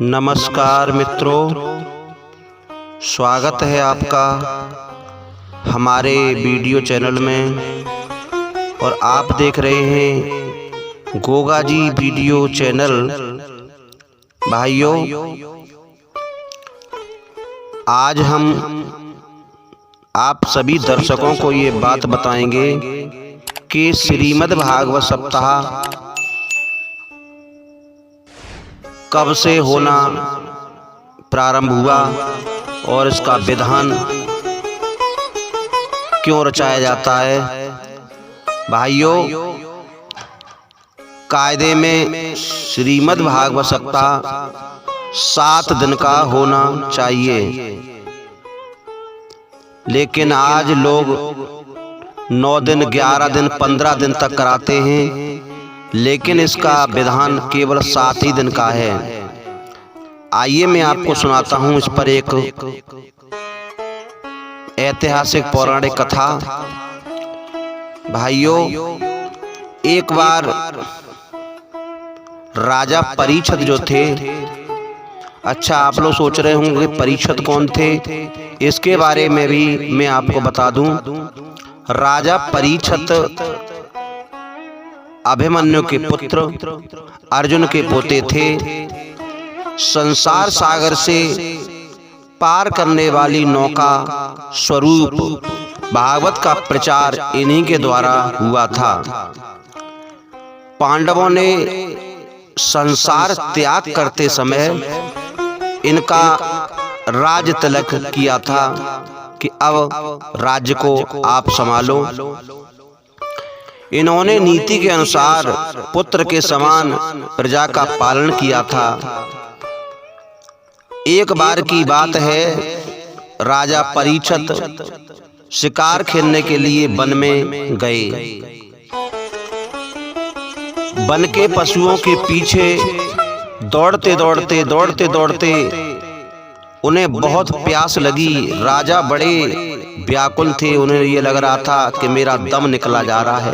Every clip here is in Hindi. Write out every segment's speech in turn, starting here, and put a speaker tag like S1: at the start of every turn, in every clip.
S1: नमस्कार मित्रों, स्वागत है आपका हमारे वीडियो चैनल में। और आप देख रहे हैं गोगा जी वीडियो चैनल। भाइयों, आज हम आप सभी दर्शकों को ये बात बताएंगे कि श्रीमद् भागवत सप्ताह कब से होना प्रारंभ हुआ और इसका विधान क्यों रचाया जाता है। भाइयों, कायदे में श्रीमद् भागवत सप्ताह 7 दिन का होना चाहिए, लेकिन आज लोग 9 दिन, 11 दिन, 15 दिन तक कराते हैं, लेकिन इसका विधान केवल 7 ही दिन का है। आइए मैं आपको सुनाता हूँ इस पर एक ऐतिहासिक पौराणिक कथा। भाइयों, एक बार राजा परीक्षित जो थे, अच्छा आप लोग सोच रहे होंगे परीक्षित कौन थे, इसके बारे में भी मैं आपको बता दूं। राजा परीक्षित अभिमन्यु के पुत्र अर्जुन के पोते थे। संसार सागर से पार करने वाली नौका स्वरूप भागवत का प्रचार इन्हीं के द्वारा हुआ था। पांडवों ने संसार त्याग करते समय इनका राज तिलक किया था कि अब राज्य को आप संभालो। इन्होंने नीति के अनुसार पुत्र के समान प्रजा का पालन किया था। एक बार की बात है, राजा परीक्षित शिकार खेलने के लिए वन में गए। वन के पशुओं के पीछे दौड़ते दौड़ते उन्हें बहुत प्यास लगी। राजा बड़े व्याकुल थे, उन्हें ये लग रहा था कि मेरा दम निकला जा रहा है।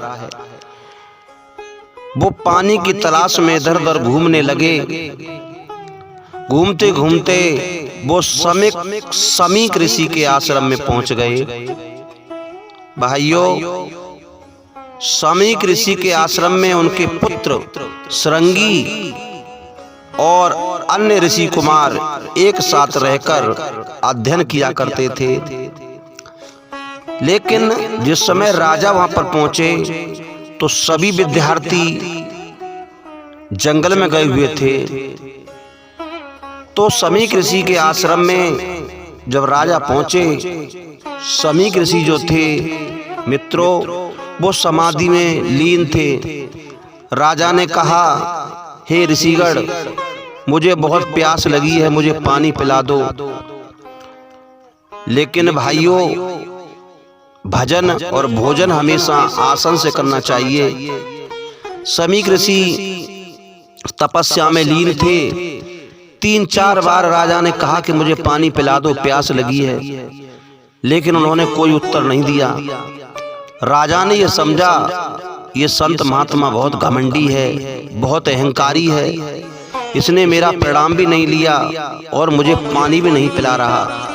S1: वो पानी की तलाश में इधर उधर घूमने लगे। घूमते घूमते वो समीक ऋषि के आश्रम में पहुंच गए। भाइयों, समीक ऋषि के आश्रम में उनके पुत्र श्रृंगी और अन्य ऋषि कुमार एक साथ रहकर अध्ययन किया करते थे। लेकिन जिस समय राजा वहां पर पहुंचे तो सभी विद्यार्थी जंगल में गए हुए थे। तो समीक ऋषि के आश्रम में जब राजा पहुंचे, समीक ऋषि जो थे मित्रों, वो समाधि में लीन थे। राजा ने कहा, हे ऋषिगण, मुझे बहुत प्यास लगी है, मुझे पानी पिला दो। लेकिन भाइयों, भजन और भोजन हमेशा आसन से करना चाहिए। समीक ऋषि तपस्या में लीन थे। 3-4 बार राजा ने कहा कि मुझे पानी पिला दो, प्यास लगी है, लेकिन उन्होंने कोई उत्तर नहीं दिया। राजा ने यह समझा, ये संत महात्मा बहुत घमंडी है, बहुत अहंकारी है, इसने मेरा प्रणाम भी नहीं लिया और मुझे पानी भी नहीं पिला रहा।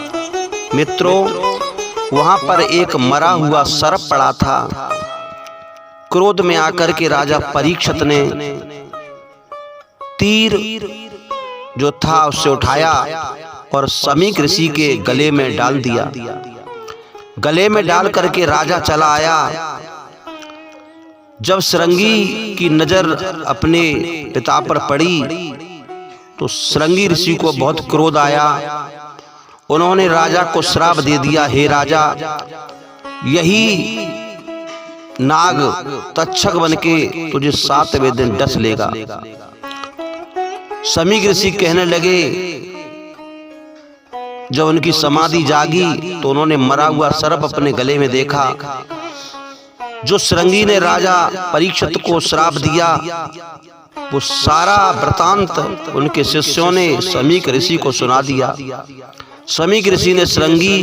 S1: मित्रों, वहां पर एक मरा हुआ सर्प पड़ा था। क्रोध में आकर के राजा परीक्षित ने तीर जो था उससे उठाया और समीक ऋषि के गले में डाल दिया। गले में डाल करके राजा चला आया। जब श्रृंगी की नजर अपने पिता पर पड़ी तो श्रृंगी ऋषि को बहुत क्रोध आया। उन्होंने राजा को श्राप दे दिया, हे राजा, यही नाग तक्षक बनके तुझे 7वें दिन डस लेगा। समीक ऋषि कहने लगे, जब उनकी समाधि जागी तो उन्होंने मरा हुआ सर्प अपने गले में देखा। जो श्रृंगी ने राजा परीक्षित को श्राप दिया, वो सारा वृतांत उनके शिष्यों ने समीक ऋषि को सुना दिया। समीक ऋषि ने श्रृंगी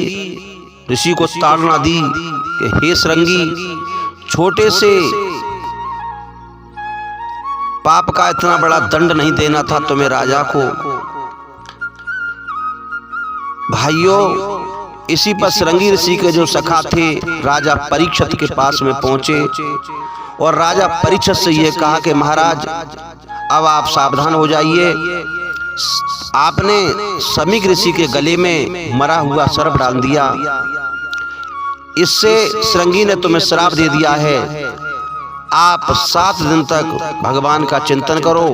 S1: ऋषि को ताड़ना दी कि हे श्रृंगी, छोटे से पाप का इतना बड़ा दंड नहीं देना था तुम्हें राजा को। भाइयों, इसी पर श्रृंगी ऋषि के जो सखा थे राजा परीक्षित के पास में पहुंचे और राजा परीक्षित से ये कहा कि महाराज, अब आप सावधान हो जाइए। आपने समीक ऋषि के गले में मरा हुआ सर्प डाल दिया, इससे श्रृंगी ने तुम्हें श्राप दे दिया है। आप 7 दिन तक भगवान का चिंतन करो,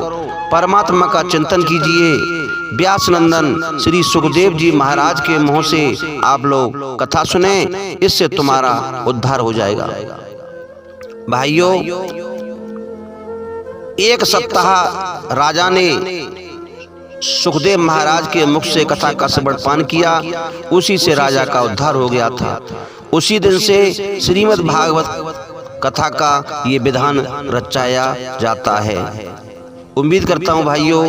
S1: परमात्मा का चिंतन कीजिए। व्यास नंदन श्री सुखदेव जी महाराज के मुंह से आप लोग कथा सुने, इससे तुम्हारा उद्धार हो जाएगा। भाइयों, 1 सप्ताह राजा ने सुखदेव महाराज के मुख से कथा का श्रवण पान किया, उसी से राजा का उद्धार हो गया था। उसी दिन से श्रीमद् भागवत कथा का ये विधान रचाया जाता है। उम्मीद करता हूँ भाइयों,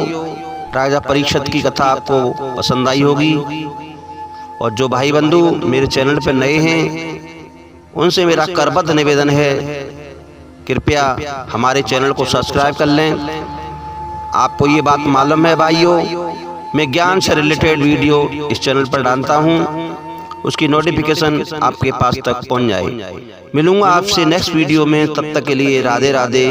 S1: राजा परीक्षित की कथा आपको पसंद आई होगी। और जो भाई बंधु मेरे चैनल पर नए हैं, उनसे मेरा करबद्ध निवेदन है, कृपया हमारे चैनल को सब्सक्राइब कर लें। आपको ये बात मालूम है भाइयों, मैं ज्ञान से रिलेटेड वीडियो इस चैनल पर डालता हूँ, उसकी नोटिफिकेशन आपके पास तक पहुँच जाए। मिलूंगा आपसे नेक्स्ट वीडियो में, तब तक के लिए राधे राधे।